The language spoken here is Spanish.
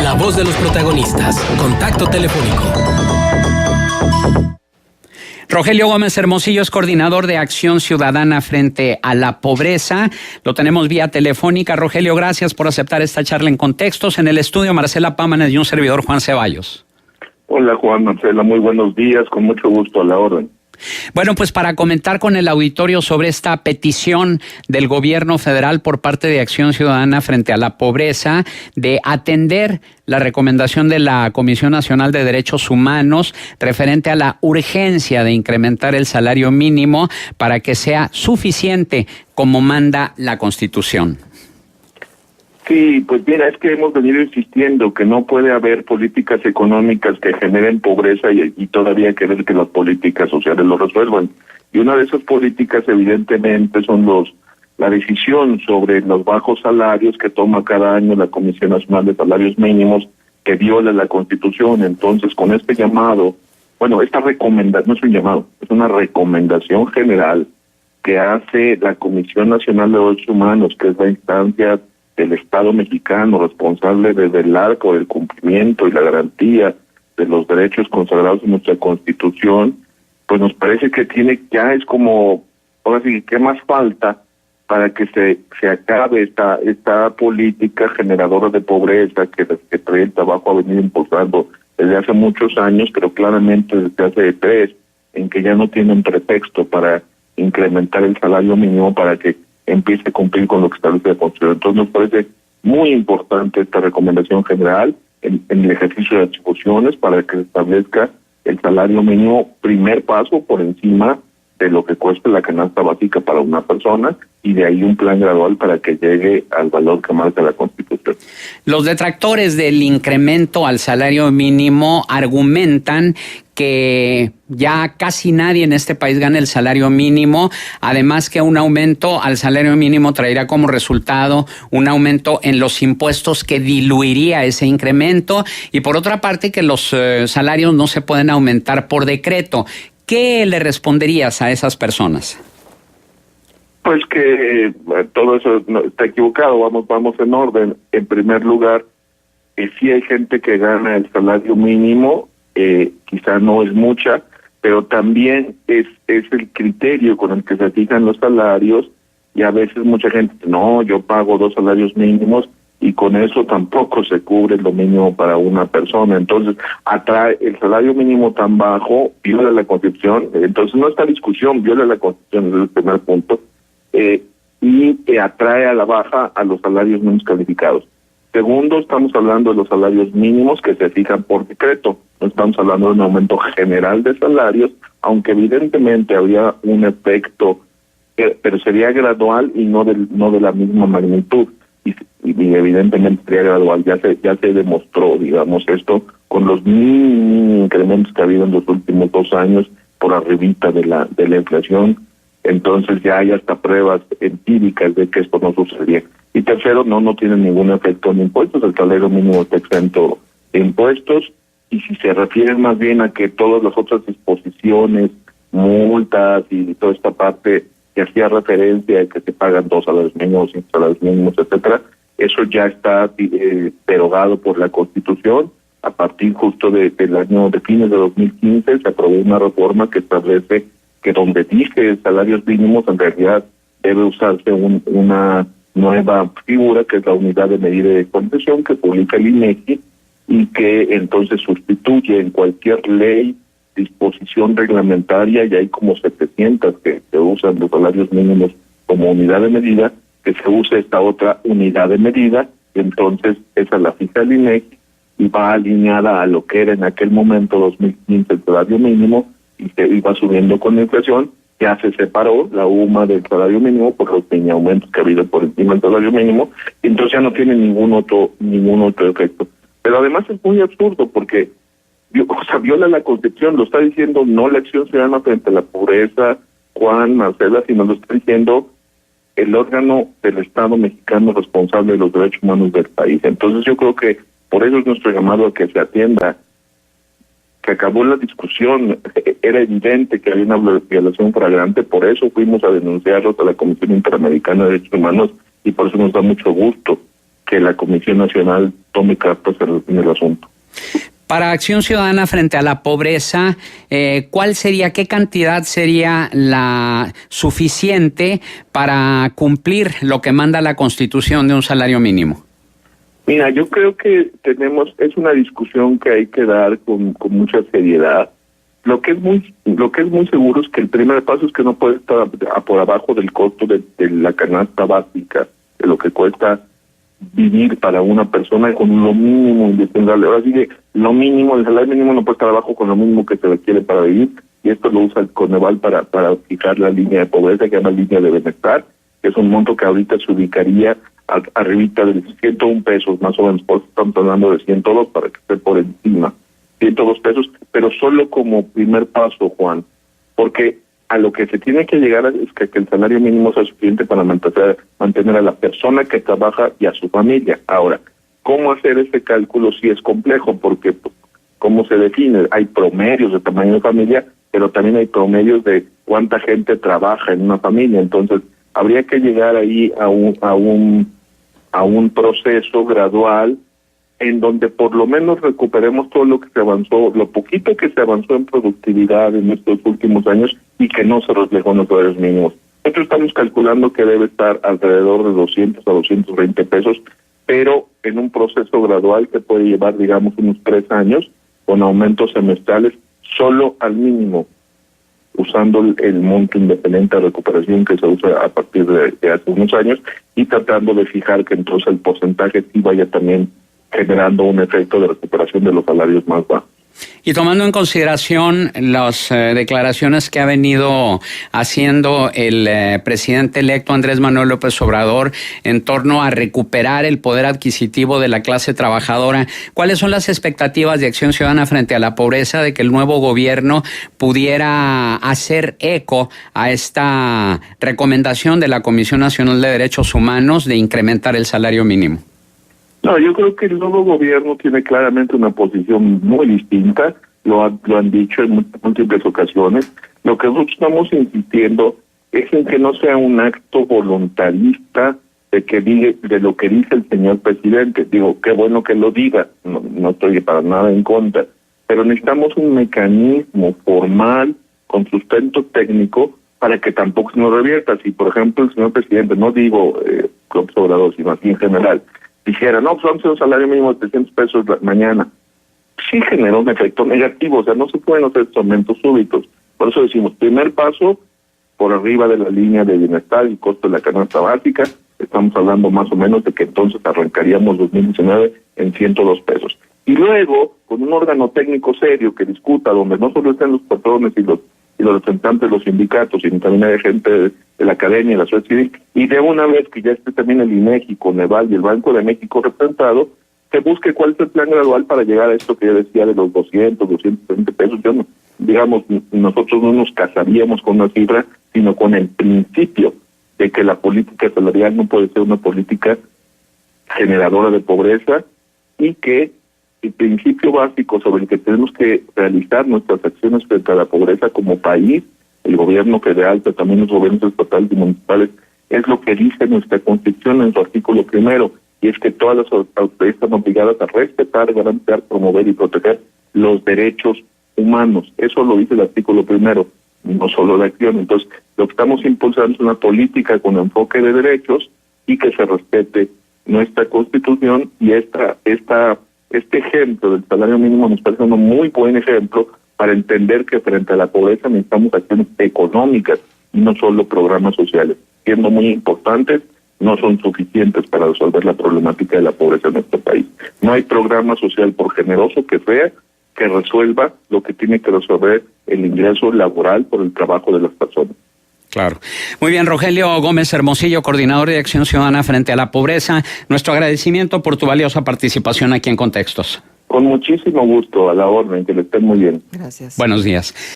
La voz de los protagonistas. Contacto telefónico. Rogelio Gómez Hermosillo es coordinador de Acción Ciudadana frente a la pobreza. Lo tenemos vía telefónica. Rogelio, gracias por aceptar esta charla en Contextos. En el estudio, Marcela Pámanes y un servidor, Juan Ceballos. Hola, Juan, Marcela, muy buenos días, con mucho gusto, a la orden. Bueno, pues para comentar con el auditorio sobre esta petición del gobierno federal por parte de Acción Ciudadana frente a la pobreza de atender la recomendación de la Comisión Nacional de Derechos Humanos referente a la urgencia de incrementar el salario mínimo para que sea suficiente como manda la Constitución. Sí, pues mira, es que hemos venido insistiendo que no puede haber políticas económicas que generen pobreza y todavía querer que las políticas sociales lo resuelvan. Y una de esas políticas evidentemente son la decisión sobre los bajos salarios que toma cada año la Comisión Nacional de Salarios Mínimos, que viola la Constitución. Entonces, con este llamado, bueno, esta recomendación no es un llamado, es una recomendación general que hace la Comisión Nacional de Derechos Humanos, que es la instancia del Estado mexicano responsable de velar por el cumplimiento y la garantía de los derechos consagrados en nuestra Constitución, pues nos parece que ya es como, ahora sí, ¿qué más falta para que se acabe esta política generadora de pobreza que trae el trabajo ha venido impulsando desde hace muchos años, pero claramente desde hace 3, en que ya no tienen pretexto para incrementar el salario mínimo para que empiece a cumplir con lo que establece la Constitución? Entonces nos parece muy importante esta recomendación general en el ejercicio de atribuciones para que se establezca el salario mínimo, primer paso por encima de lo que cuesta la canasta básica para una persona, y de ahí un plan gradual para que llegue al valor que marca la Constitución. Los detractores del incremento al salario mínimo argumentan que ya casi nadie en este país gana el salario mínimo, además que un aumento al salario mínimo traerá como resultado un aumento en los impuestos que diluiría ese incremento, y por otra parte que los salarios no se pueden aumentar por decreto. ¿Qué le responderías a esas personas? Pues que todo eso está equivocado, vamos en orden. En primer lugar, sí hay gente que gana el salario mínimo, quizá no es mucha, pero también es el criterio con el que se fijan los salarios, y a veces mucha gente, no, yo pago 2 salarios mínimos, y con eso tampoco se cubre lo mínimo para una persona. Entonces, atrae el salario mínimo tan bajo, viola la Constitución. Entonces, no está discusión, viola la Constitución, es el primer punto, y atrae a la baja a los salarios menos calificados. Segundo, estamos hablando de los salarios mínimos que se fijan por decreto. No estamos hablando de un aumento general de salarios, aunque evidentemente habría un efecto, pero sería gradual y no de la misma magnitud. Y evidentemente sería gradual, ya se demostró, digamos, esto con los mini incrementos que ha habido en los últimos 2 años por arribita de la inflación. Entonces ya hay hasta pruebas empíricas de que esto no sucedería. Y tercero, no tiene ningún efecto en impuestos, el salario mínimo está exento de impuestos, y si se refieren más bien a que todas las otras disposiciones, multas y toda esta parte que hacía referencia a que se pagan 2 salarios mínimos, 5 salarios mínimos, etcétera, eso ya está derogado por la Constitución. A partir justo del año de fines de 2015 se aprobó una reforma que establece que donde dice salarios mínimos en realidad debe usarse una nueva figura, que es la unidad de medida de concesión que publica el INEGI, y que entonces sustituye en cualquier ley, disposición reglamentaria, y hay como 700 que se usan los salarios mínimos como unidad de medida, que se use esta otra unidad de medida, y entonces esa la fija el INEGI y va alineada a lo que era en aquel momento 2015 el salario mínimo, y se iba subiendo con la inflación. Ya se separó la UMA del salario mínimo por los mini aumentos que ha habido por encima del salario mínimo, y entonces ya no tiene ningún otro efecto. Pero además es muy absurdo porque viola la Constitución, lo está diciendo no la Acción Ciudadana frente a la pobreza, Juan, Marcela, sino lo está diciendo el órgano del Estado mexicano responsable de los derechos humanos del país. Entonces yo creo que por eso es nuestro llamado a que se atienda. Que acabó la discusión, era evidente que había una violación flagrante, por eso fuimos a denunciarlos a la Comisión Interamericana de Derechos Humanos, y por eso nos da mucho gusto que la Comisión Nacional tome cartas en el asunto. Para Acción Ciudadana frente a la pobreza, ¿qué cantidad sería la suficiente para cumplir lo que manda la Constitución de un salario mínimo? Mira, yo creo que es una discusión que hay que dar con mucha seriedad. Lo que es muy seguro es que el primer paso es que no puede estar por abajo del costo de la canasta básica, de lo que cuesta vivir para una persona con lo mínimo indispensable. Ahora sí que lo mínimo, el salario mínimo no puede estar abajo con lo mínimo que se requiere para vivir, y esto lo usa el Coneval para fijar la línea de pobreza, que es la línea de bienestar, que es un monto que ahorita se ubicaría arribita de 101 pesos, más o menos, por eso estamos hablando de 102 para que esté por encima, 102 pesos, pero solo como primer paso, Juan, porque a lo que se tiene que llegar es que el salario mínimo sea suficiente para mantener a la persona que trabaja y a su familia. Ahora, ¿cómo hacer ese cálculo? Sí es complejo, porque ¿cómo se define? Hay promedios de tamaño de familia, pero también hay promedios de cuánta gente trabaja en una familia. Entonces, habría que llegar ahí a un proceso gradual en donde por lo menos recuperemos todo lo que se avanzó, lo poquito que se avanzó en productividad en estos últimos años y que no se reflejó en los salarios mínimos. Nosotros estamos calculando que debe estar alrededor de 200 a 220 pesos, pero en un proceso gradual que puede llevar, digamos, unos 3 años, con aumentos semestrales, solo al mínimo, usando el monto independiente de recuperación que se usa a partir de hace unos años, y tratando de fijar que entonces el porcentaje sí vaya también generando un efecto de recuperación de los salarios más bajos. Y tomando en consideración las declaraciones que ha venido haciendo el presidente electo Andrés Manuel López Obrador en torno a recuperar el poder adquisitivo de la clase trabajadora, ¿cuáles son las expectativas de Acción Ciudadana frente a la pobreza de que el nuevo gobierno pudiera hacer eco a esta recomendación de la Comisión Nacional de Derechos Humanos de incrementar el salario mínimo? No, yo creo que el nuevo gobierno tiene claramente una posición muy distinta, lo han dicho en múltiples ocasiones. Lo que nosotros estamos insistiendo es en que no sea un acto voluntarista de lo que dice el señor presidente. Digo, qué bueno que lo diga, no estoy para nada en contra, pero necesitamos un mecanismo formal con sustento técnico para que tampoco se nos revierta. Si, por ejemplo, el señor presidente, no digo López Obrador, sino así en general, dijera, no, pues vamos a hacer un salario mínimo de 300 pesos mañana, sí genera un efecto negativo, o sea, no se pueden hacer estos aumentos súbitos. Por eso decimos, primer paso, por arriba de la línea de bienestar y costo de la canasta básica, estamos hablando más o menos de que entonces arrancaríamos 2019 en 102 pesos. Y luego, con un órgano técnico serio que discuta, donde no solo estén los patrones y los representantes de los sindicatos, sino también hay gente de la academia y la sociedad civil, y de una vez que ya esté también el INEGI, Coneval y el Banco de México representado, se busque cuál es el plan gradual para llegar a esto que yo decía de los 220 pesos. Nosotros no nos casaríamos con una cifra, sino con el principio de que la política salarial no puede ser una política generadora de pobreza, y que el principio básico sobre el que tenemos que realizar nuestras acciones frente a la pobreza como país, el gobierno federal, pero también los gobiernos estatales y municipales, es lo que dice nuestra Constitución en su artículo 1, y es que todas las autoridades están obligadas a respetar, garantizar, promover y proteger los derechos humanos. Eso lo dice el artículo 1, no solo la acción. Entonces, lo que estamos impulsando es una política con enfoque de derechos y que se respete nuestra Constitución, y este ejemplo del salario mínimo nos parece un muy buen ejemplo para entender que frente a la pobreza necesitamos acciones económicas y no solo programas sociales. Siendo muy importantes, no son suficientes para resolver la problemática de la pobreza en nuestro país. No hay programa social, por generoso que sea, que resuelva lo que tiene que resolver el ingreso laboral por el trabajo de las personas. Claro. Muy bien, Rogelio Gómez Hermosillo, coordinador de Acción Ciudadana frente a la pobreza. Nuestro agradecimiento por tu valiosa participación aquí en Contextos. Con muchísimo gusto, a la orden, que le estén muy bien. Gracias. Buenos días.